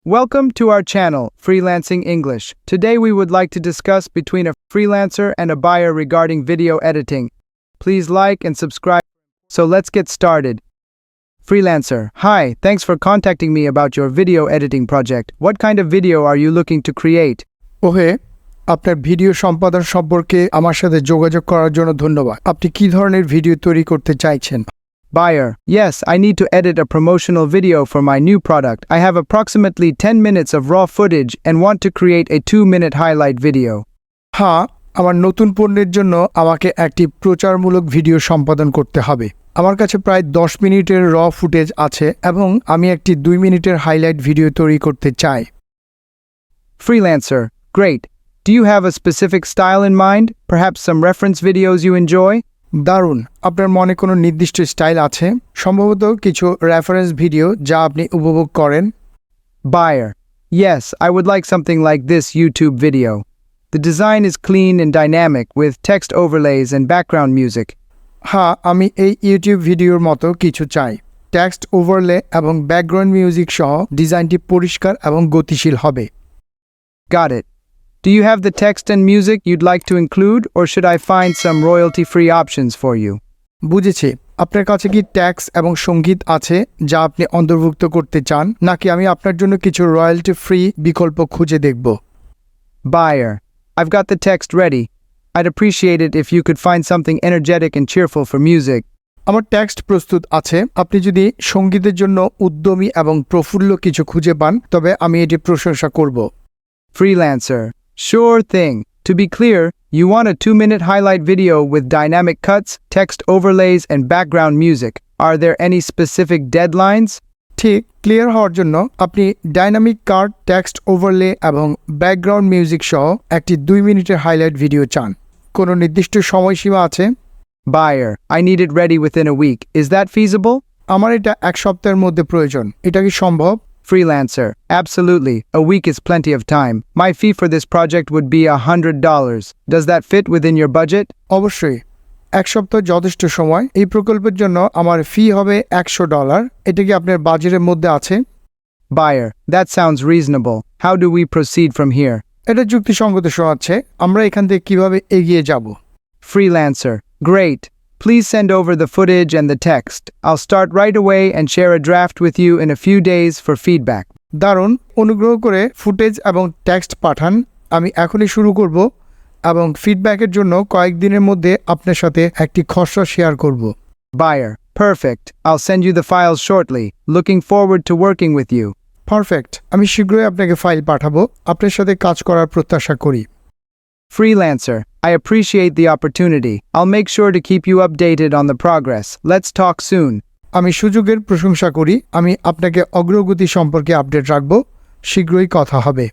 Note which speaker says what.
Speaker 1: Welcome to our channel, Freelancing English. Today we would like to discuss between a freelancer and a buyer regarding video editing. Please like and subscribe. So let's get started. Freelancer, hi, thanks for contacting me about your video editing project. What kind of video are you looking to create?
Speaker 2: ওহে আপনার video সম্পাদন সম্পর্কে আমার সাথে যোগাযোগ করার জন্য ধন্যবাদ। আপনি কি ধরনের ভিডিও তৈরি করতে চাইছেন?
Speaker 1: Buyer, yes, I need to edit a promotional video for my new product. I have approximately 10 minutes of raw footage and want to create a 2-minute highlight video.
Speaker 2: হ্যাঁ, আমার নতুন পণ্যের জন্য আমাকে একটি প্রচারমূলক ভিডিও সম্পাদন করতে হবে। আমার কাছে প্রায় 10 মিনিটের র ফুটেজ আছে এবং আমি একটি 2 মিনিটের হাইলাইট ভিডিও তৈরি করতে চাই।
Speaker 1: Freelancer, great. Do you have a specific style in mind? Perhaps some reference videos you enjoy?
Speaker 2: দারুণ, আপনার মনে কোনো নির্দিষ্ট স্টাইল আছে? সম্ভবত কিছু রেফারেন্স ভিডিও যা আপনি উপভোগ করেন?
Speaker 1: Buyer, yes, I would like something like this YouTube video. The design is clean and dynamic with text overlays and background music.
Speaker 2: হ্যাঁ, আমি এই ইউটিউব ভিডিওর মতো কিছু চাই। টেক্সট ওভারলে এবং ব্যাকগ্রাউন্ড মিউজিক সহ ডিজাইনটি পরিষ্কার এবং গতিশীল হবে।
Speaker 1: Got it. Do you have the text and music you'd like to include, or should I find some royalty-free options for you?
Speaker 2: বুঝেছি, আপনার কাছে কি ট্যাক্স এবং সঙ্গীত আছে যা আপনি অন্তর্ভুক্ত করতে চান, নাকি আমি আপনার জন্য কিছু রয়্যালটি ফ্রি বিকল্প খুঁজে দেখব?
Speaker 1: Buyer, I've got the text ready. I'd appreciate it if you could find something energetic and cheerful for music.
Speaker 2: আমার টেক্সট প্রস্তুত আছে। আপনি যদি সঙ্গীতের জন্য উদ্যমী এবং প্রফুল্ল কিছু খুঁজে পান তবে আমি এটি প্রশংসা করব।
Speaker 1: Freelancer, sure thing. To be clear, you want a 2-minute highlight video with dynamic cuts, text overlays, and background music. Are there any specific deadlines?
Speaker 2: ঠিক ক্লিয়ার হওয়ার জন্য আপনি ডাইনামিক কাট, টেক্সট ওভারলে এবং ব্যাকগ্রাউন্ড মিউজিক সহ একটি 2 মিনিটের highlight video চান। কোনো নির্দিষ্ট সময়সীমা আছে?
Speaker 1: Buyer, I need it ready within a week. Is that feasible?
Speaker 2: আমার এটা 1 সপ্তাহের মধ্যে প্রয়োজন। এটা কি সম্ভব?
Speaker 1: Freelancer, absolutely. A week is plenty of time. My fee for this project would be $100. Does that fit within your budget?
Speaker 2: অবশ্যই, 1 সপ্তাহ যথেষ্ট সময়। এই প্রকল্পের জন্য আমার ফি হবে $100। এটা কি আপনার বাজেটের মধ্যে আছে?
Speaker 1: Buyer, that sounds reasonable. How do we proceed from here?
Speaker 2: এটা যুক্তিসঙ্গত শোনাচ্ছে। আমরা এখান থেকে কিভাবে এগিয়ে যাব?
Speaker 1: Freelancer, great. Please send over the footage and the text. I'll start right away and share a draft with you in a few days for feedback.
Speaker 2: দারুণ, অনুগ্রহ করে ফুটেজ এবং টেক্সট পাঠান। আমি এখনই শুরু করব এবং ফিডব্যাকের জন্য কয়েকদিনের মধ্যে আপনার সাথে একটি খসড়া শেয়ার করব।
Speaker 1: Buyer, perfect. I'll send you the files shortly. Looking forward to working with you.
Speaker 2: Perfect, আমি শীঘ্রই আপনাকে ফাইল পাঠাবো। আপনার সাথে কাজ করার প্রত্যাশা করি।
Speaker 1: Freelancer, I appreciate the opportunity. I'll make sure to keep you updated on the progress. Let's talk soon.
Speaker 2: আমি সুযোগের প্রশংসা করি। আমি আপনাকে অগ্রগতি সম্পর্কে আপডেট রাখব। শীঘ্রই কথা হবে।